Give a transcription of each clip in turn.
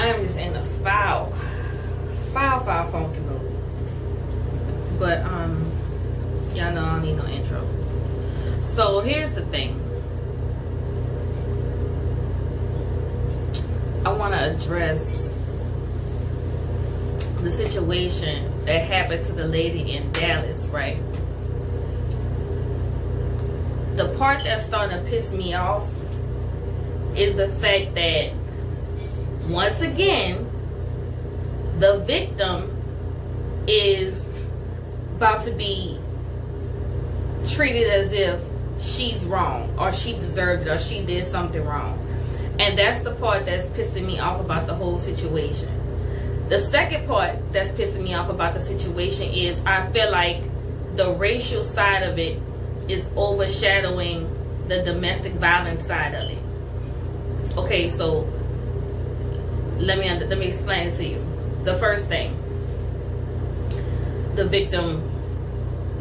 I am just in a foul funky mood. But y'all know I don't need no intro. So here's the thing. I want to address the situation that happened to the lady in Dallas, right? The part that's starting to piss me off is the fact that once again the victim is about to be treated as if she's wrong or she deserved it or she did something wrong. And that's the part that's pissing me off about the whole situation. The second part that's pissing me off about the situation is I feel like the racial side of it is overshadowing the domestic violence side of it. Okay, so let me explain it to you. The first thing, the victim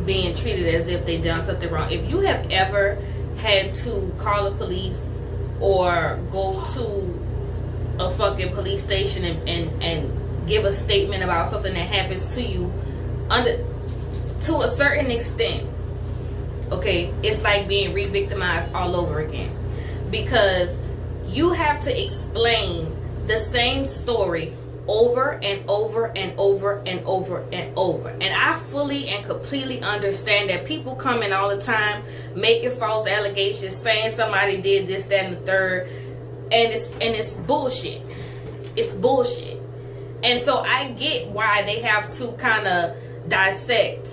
being treated as if they done something wrong. If you have ever had to call the police or go to a fucking police station and give a statement about something that happens to you, to a certain extent, okay, it's like being re-victimized all over again, because you have to explain the same story over and over and over and over and over. And I fully and completely understand that people come in all the time making false allegations, saying somebody did this, that, and the third, and it's bullshit. It's bullshit. And so I get why they have to kind of dissect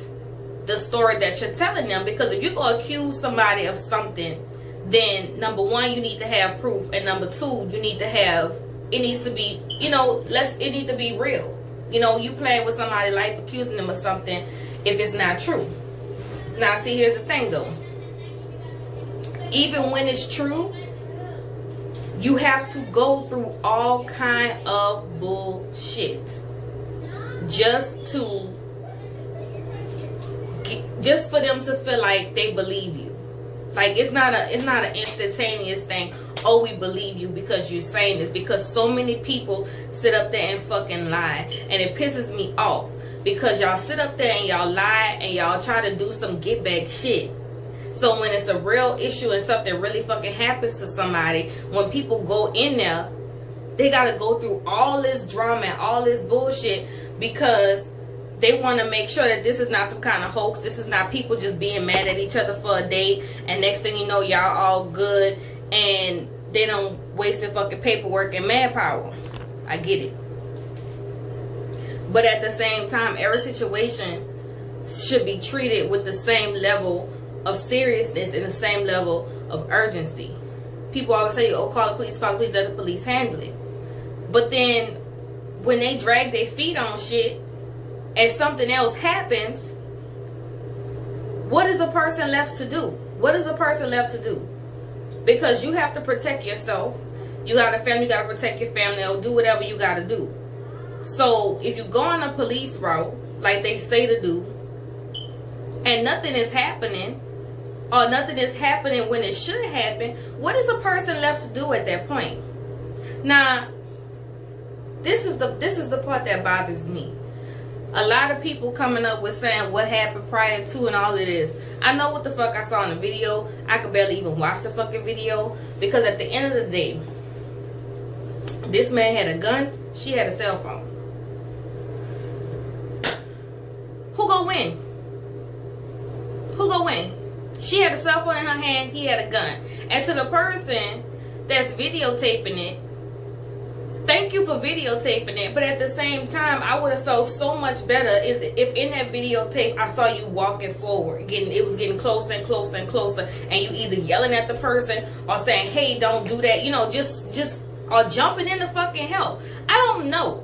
the story that you're telling them, because if you're going to accuse somebody of something, then number one, you need to have proof, and number two, you need to have, it needs to be, it needs to be real. You playing with somebody's life, accusing them of something if it's not true. Now, see, here's the thing, though. Even when it's true, you have to go through all kind of bullshit just for them to feel like they believe you. Like, it's not an instantaneous thing. Oh, we believe you because you're saying this. Because so many people sit up there and fucking lie. And it pisses me off. Because y'all sit up there and y'all lie and y'all try to do some get back shit. So when it's a real issue and something really fucking happens to somebody, when people go in there, they gotta go through all this drama and all this bullshit because they want to make sure that this is not some kind of hoax. This is not people just being mad at each other for a day, and next thing you know, y'all all good, and they don't waste their fucking paperwork and manpower. I get it. But at the same time, every situation should be treated with the same level of seriousness and the same level of urgency. People always say, oh, call the police, let the police handle it. But then when they drag their feet on shit and something else happens, what is a person left to do? What is a person left to do? Because you have to protect yourself. You got a family, you got to protect your family, or do whatever you got to do. So if you go on a police route, like they say to do, and nothing is happening, or nothing is happening when it should happen, what is a person left to do at that point? Now, this is the part that bothers me. A lot of people coming up with saying what happened prior to and all of this. I know what the fuck I saw in the video. I could barely even watch the fucking video, because at the end of the day, this man had a gun, she had a cell phone. Who gonna win? Who gonna win? She had a cell phone in her hand, he had a gun. And to the person that's videotaping it, thank you for videotaping it, but at the same time, I would have felt so much better if in that videotape I saw you walking forward, it was getting closer and closer and closer, and you either yelling at the person or saying, "Hey, don't do that," just or jumping in to fucking help. I don't know,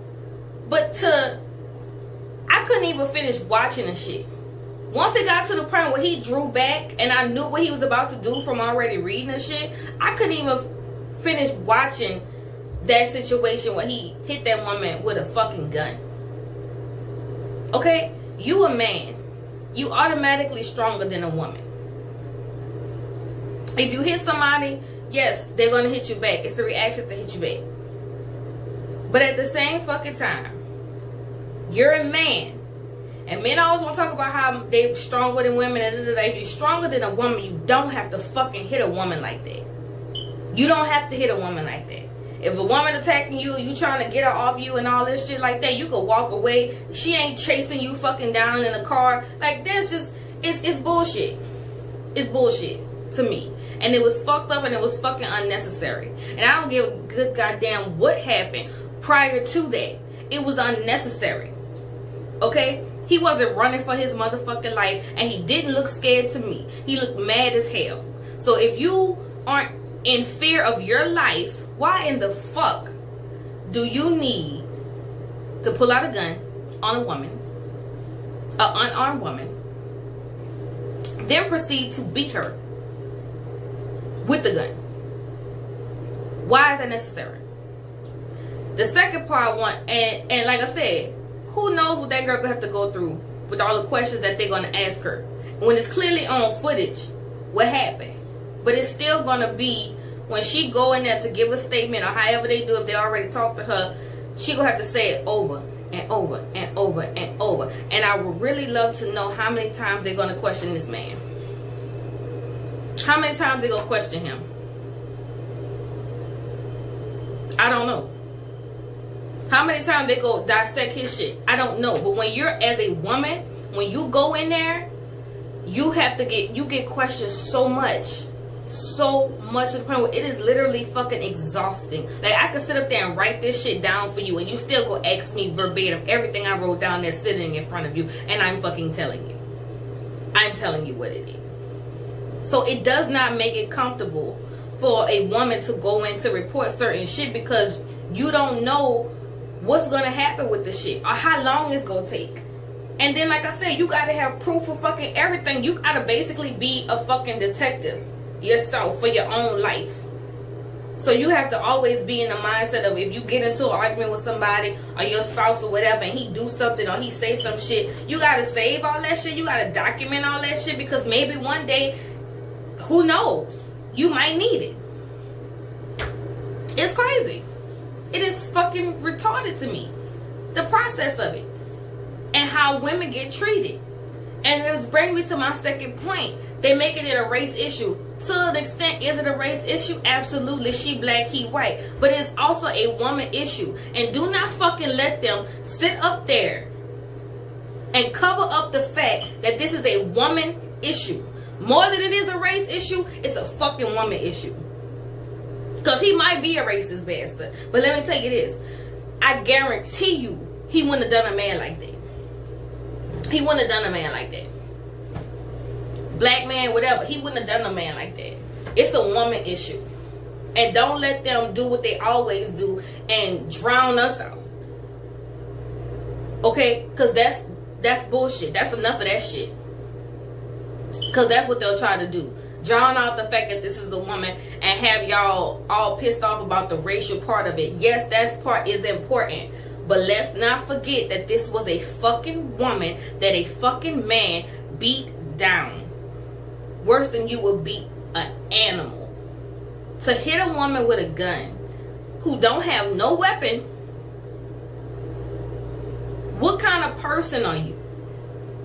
but I couldn't even finish watching the shit. Once it got to the point where he drew back and I knew what he was about to do from already reading the shit, I couldn't even finish watching that situation where he hit that woman with a fucking gun. Okay? You a man. You automatically stronger than a woman. If you hit somebody, yes, they're going to hit you back. It's the reaction to hit you back. But at the same fucking time, you're a man. And men always want to talk about how they're stronger than women. And if you're stronger than a woman, you don't have to fucking hit a woman like that. You don't have to hit a woman like that. If a woman attacking you, you trying to get her off you and all this shit like that, you could walk away. She ain't chasing you fucking down in a car. Like, that's just, it's bullshit. It's bullshit to me. And it was fucked up and it was fucking unnecessary. And I don't give a good goddamn what happened prior to that. It was unnecessary. Okay? He wasn't running for his motherfucking life, and he didn't look scared to me. He looked mad as hell. So if you aren't in fear of your life, why in the fuck do you need to pull out a gun on a woman, an unarmed woman, then proceed to beat her with the gun? Why is that necessary? The second part I want, and like I said, who knows what that girl gonna have to go through with all the questions that they're gonna ask her when it's clearly on footage what happened. But it's still gonna be, when she go in there to give a statement or however they do, if they already talked to her, she gonna have to say it over and over and over and over. And I would really love to know how many times they're gonna question this man. How many times they gonna question him? I don't know. How many times they go dissect his shit? I don't know. But when you're, as a woman, when you go in there, you have to get questioned so much to the point where it is literally fucking exhausting. Like, I could sit up there and write this shit down for you, and you still go ask me verbatim everything I wrote down there sitting in front of you, and I'm fucking telling you. I'm telling you what it is. So it does not make it comfortable for a woman to go in to report certain shit, because you don't know what's gonna happen with the shit or how long it's gonna take. And then, like I said, you gotta have proof of fucking everything. You gotta basically be a fucking detective yourself for your own life. So you have to always be in the mindset of, if you get into an argument with somebody or your spouse or whatever, and he do something or he say some shit, you gotta save all that shit. You gotta document all that shit, because maybe one day, who knows, you might need it. It's crazy. It is fucking retarded to me, the process of it and how women get treated. And it brings me to my second point. They making it a race issue. To an extent, is it a race issue? Absolutely. She black, he white. But it's also a woman issue. And do not fucking let them sit up there and cover up the fact that this is a woman issue. More than it is a race issue, it's a fucking woman issue. Because he might be a racist bastard. But let me tell you this. I guarantee you, he wouldn't have done a man like that. He wouldn't have done a man like that. Black man, whatever. He wouldn't have done a man like that. It's a woman issue. And don't let them do what they always do and drown us out. Okay? Because that's bullshit. That's enough of that shit. Because that's what they'll try to do. Drown out the fact that this is the woman and have y'all all pissed off about the racial part of it. Yes, that part is important. But let's not forget that this was a fucking woman that a fucking man beat down. Worse than you would beat an animal. To hit a woman with a gun who don't have no weapon, what kind of person are you?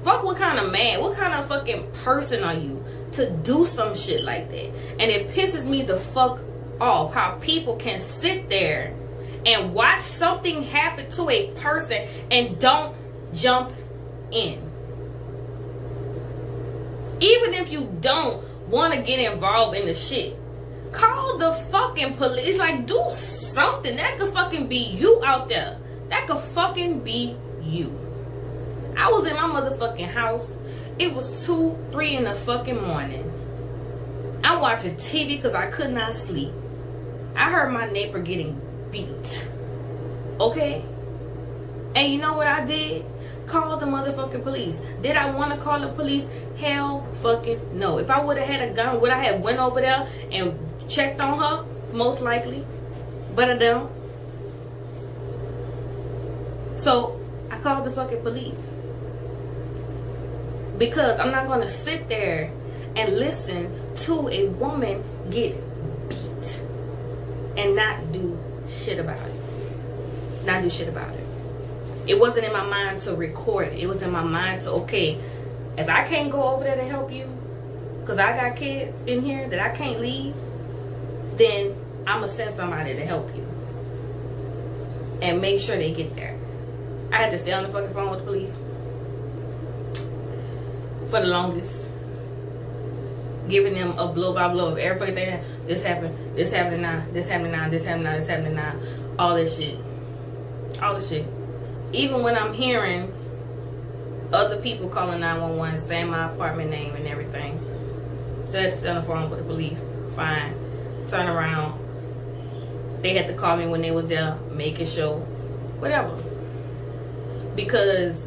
Fuck, what kind of man, what kind of fucking person are you to do some shit like that? And it pisses me the fuck off how people can sit there and watch something happen to a person and don't jump in. Even if you don't want to get involved in the shit, call the fucking police. Like, do something. That could fucking be you out there. That could fucking be you. I was in my motherfucking house. It was 2, 3 in the fucking morning. I'm watching TV because I could not sleep. I heard my neighbor getting beat. Okay? And you know what I did? Call the motherfucking police. Did I want to call the police? Hell fucking no. If I would have had a gun, would I have went over there and checked on her? Most likely. But I don't. So I called the fucking police. Because I'm not going to sit there and listen to a woman get beat and not do shit about it. not do shit about it. It wasn't in my mind to record it. It was in my mind to, okay, if I can't go over there to help you, because I got kids in here that I can't leave, then I'm going to send somebody to help you. And make sure they get there. I had to stay on the fucking phone with the police for the longest, giving them a blow by blow of everything. This happened now, this happening now, this happening now, all this shit. Even when I'm hearing other people calling 911, saying my apartment name and everything, still had to stay on the phone with the police. Fine. Turn around. They had to call me when they was there, making sure, whatever. Because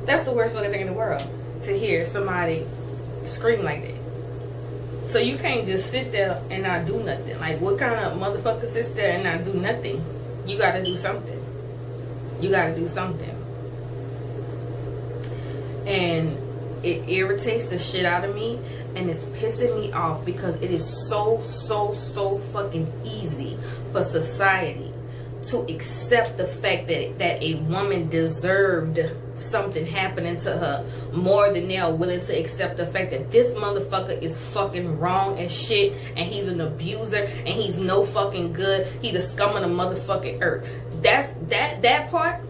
that's the worst fucking thing in the world, to hear somebody scream like that. So you can't just sit there and not do nothing. Like, what kind of motherfucker sits there and not do nothing? You gotta do something. You gotta do something. And it irritates the shit out of me, and it's pissing me off, because it is so fucking easy for society to accept the fact that a woman deserved something happening to her, more than they are willing to accept the fact that this motherfucker is fucking wrong as shit, and he's an abuser, and he's no fucking good. He the scum of the motherfucking earth. That part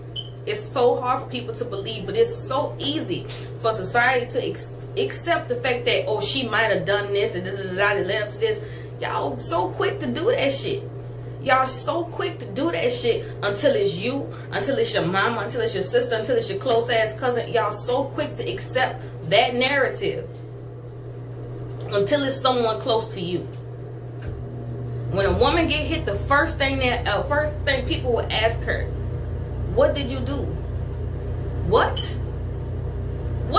is so hard for people to believe, but it's so easy for society to accept the fact that, oh, she might have done this and that led up to this. Y'all so quick to do that shit. Y'all so quick to do that shit until it's you, until it's your mama, until it's your sister, until it's your close ass cousin. Y'all so quick to accept that narrative until it's someone close to you. When a woman get hit, the first thing people will ask her, what did you do? What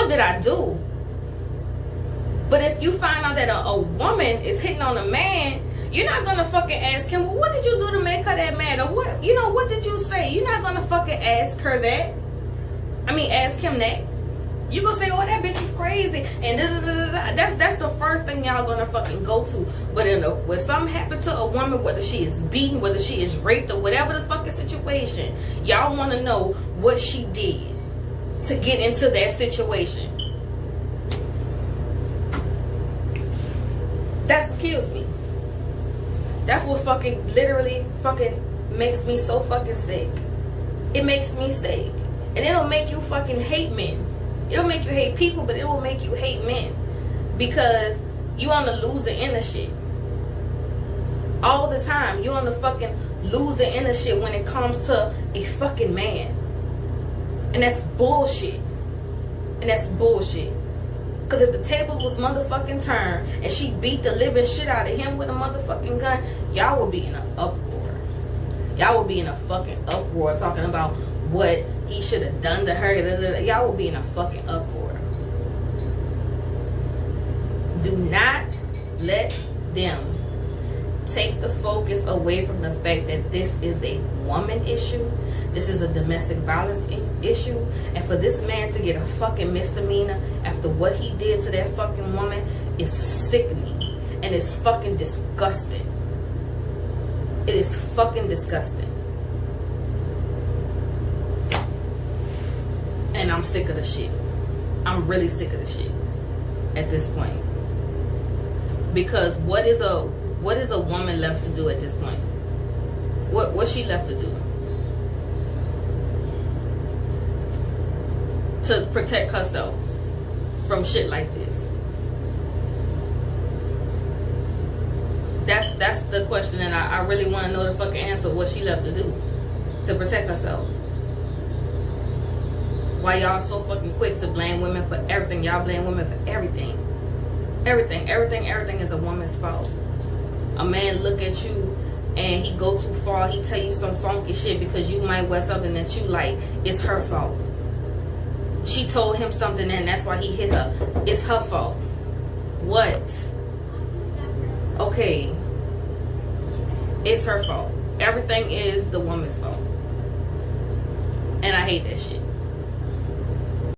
did I do? But if you find out that a woman is hitting on a man, you're not gonna fucking ask him, well, what did you do to make her that mad? Or what, you know, what did you say? You're not gonna fucking ask her that. I mean, ask him that. You gonna say, oh, that bitch is crazy, and that's the first thing y'all gonna fucking go to. But when something happened to a woman, whether she is beaten, whether she is raped, or whatever the fucking situation, y'all want to know what she did to get into that situation. That's what kills me. That's what fucking literally fucking makes me so fucking sick. It makes me sick. And it'll make you fucking hate men. It'll make you hate people, but it will make you hate men. Because you on the loser end of shit. All the time. You on the fucking loser end of shit when it comes to a fucking man. And that's bullshit. And that's bullshit. Because if the table was motherfucking turned and she beat the living shit out of him with a motherfucking gun, y'all would be in an uproar. Y'all would be in a fucking uproar talking about what he should have done to her. Y'all would be in a fucking uproar. Do not let them take the focus away from the fact that this is a woman issue. This is a domestic violence issue. And for this man to get a fucking misdemeanor after what he did to that fucking woman is sickening. And it's fucking disgusting. It is fucking disgusting. And I'm sick of the shit. I'm really sick of the shit at this point. Because what is a woman left to do at this point? What's she left to do? To protect herself from shit like this. That's the question, and I really want to know the fucking answer. What she left to do to protect herself? Why y'all so fucking quick to blame women for everything? Y'all blame women for everything. Everything is a woman's fault. A man look at you and he go too far. He tell you some funky shit because you might wear something that you like. It's her fault. She told him something and that's why he hit her. It's her fault. What? Okay. It's her fault. Everything is the woman's fault. And I hate that shit.